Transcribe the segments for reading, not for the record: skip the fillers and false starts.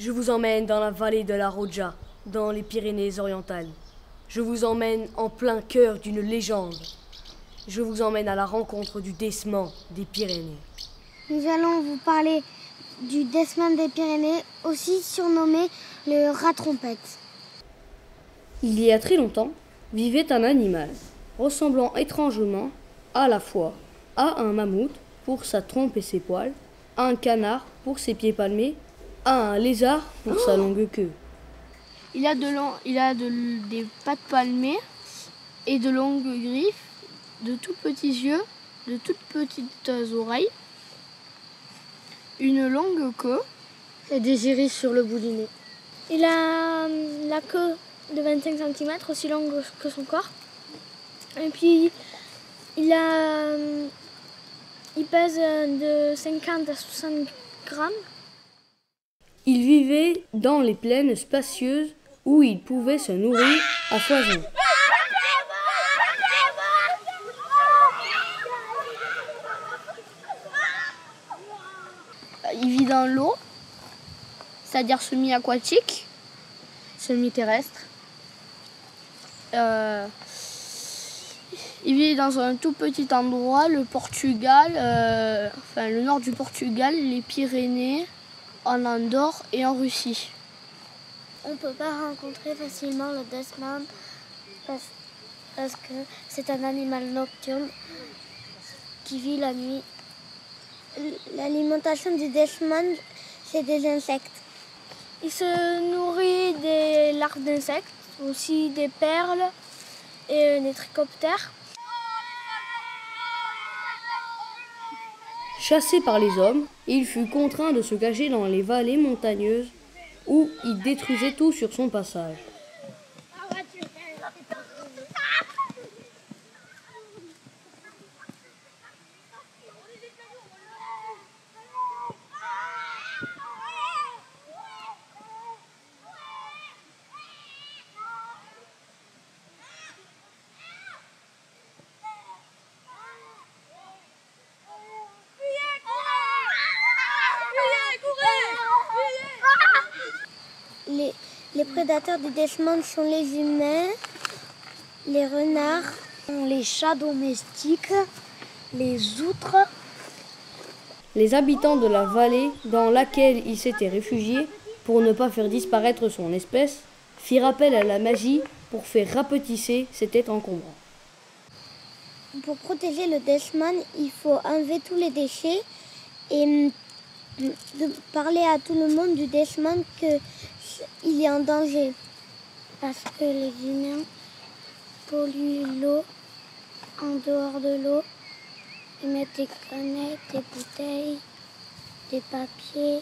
Je vous emmène dans la vallée de la Roja, dans les Pyrénées-Orientales. Je vous emmène en plein cœur d'une légende. Je vous emmène à la rencontre du Desman des Pyrénées. Nous allons vous parler du Desman des Pyrénées, aussi surnommé le rat-trompette. Il y a très longtemps, vivait un animal, ressemblant étrangement à la fois à un mammouth pour sa trompe et ses poils, à un canard pour ses pieds palmés, à un lézard pour sa longue queue. Il a des pattes palmées et de longues griffes, de tout petits yeux, de toutes petites oreilles, une longue queue et des iris sur le bout du nez. Il a la queue de 25 cm, aussi longue que son corps. Et puis, il pèse de 50 à 60 grammes. Il vivait dans les plaines spacieuses où il pouvait se nourrir à foison. Il vit dans l'eau, c'est-à-dire semi-aquatique, semi-terrestre. Il vit dans un tout petit endroit, le Portugal, le nord du Portugal, les Pyrénées, en Andorre et en Russie. On ne peut pas rencontrer facilement le Desman parce que c'est un animal nocturne qui vit la nuit. L'alimentation du Desman, c'est des insectes. Il se nourrit des larves d'insectes, aussi des perles et des trichoptères. Chassé par les hommes, il fut contraint de se cacher dans les vallées montagneuses où il détruisait tout sur son passage. Les prédateurs du Desman sont les humains, les renards, les chats domestiques, les outres. Les habitants de la vallée dans laquelle il s'était réfugié, pour ne pas faire disparaître son espèce, firent appel à la magie pour faire rapetisser ces têtes encombrantes. Pour protéger le Desman, il faut enlever tous les déchets et de parler à tout le monde du Desman qu'il est en danger. Parce que les humains polluent l'eau en dehors de l'eau. Ils mettent des canettes, des bouteilles, des papiers.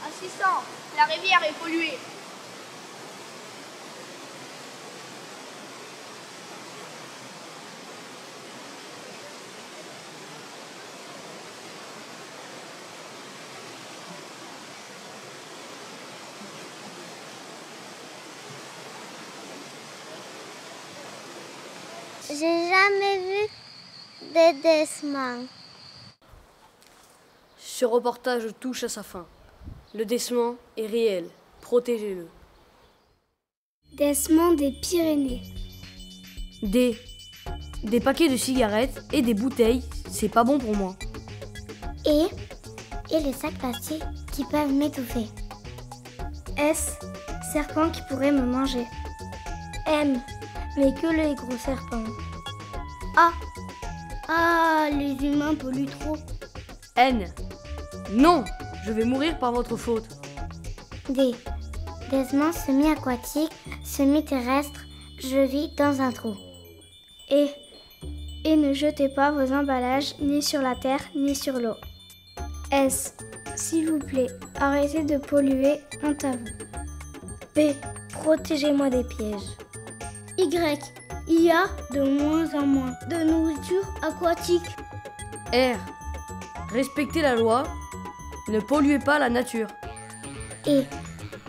Assistant, la rivière est polluée. J'ai jamais vu des Desman. Ce reportage touche à sa fin. Le Desman est réel. Protégez-le. Desman des Pyrénées. Des paquets de cigarettes et des bouteilles, c'est pas bon pour moi. Et les sacs plastiques qui peuvent m'étouffer. S, serpent qui pourrait me manger. M, mais que les gros serpents. A, les humains polluent trop. N, non, je vais mourir par votre faute. D, Desman semi-aquatique, semi-terrestre, je vis dans un trou. Et ne jetez pas vos emballages ni sur la terre ni sur l'eau. S, s'il vous plaît, arrêtez de polluer, honte à vous. P, protégez-moi des pièges. Y, il y a de moins en moins de nourriture aquatique. R, respectez la loi, ne polluez pas la nature. Et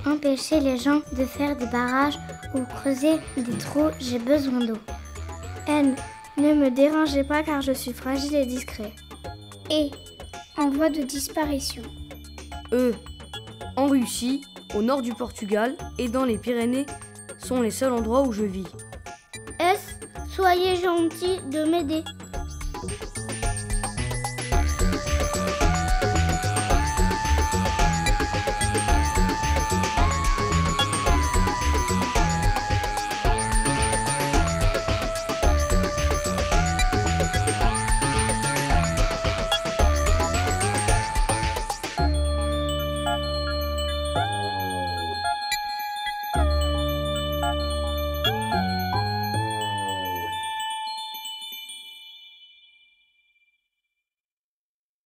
empêchez les gens de faire des barrages ou creuser des trous, j'ai besoin d'eau. N, ne me dérangez pas car je suis fragile et discret. Et en voie de disparition. E, En Russie, au nord du Portugal et dans les Pyrénées sont les seuls endroits où je vis. S, soyez gentil de m'aider.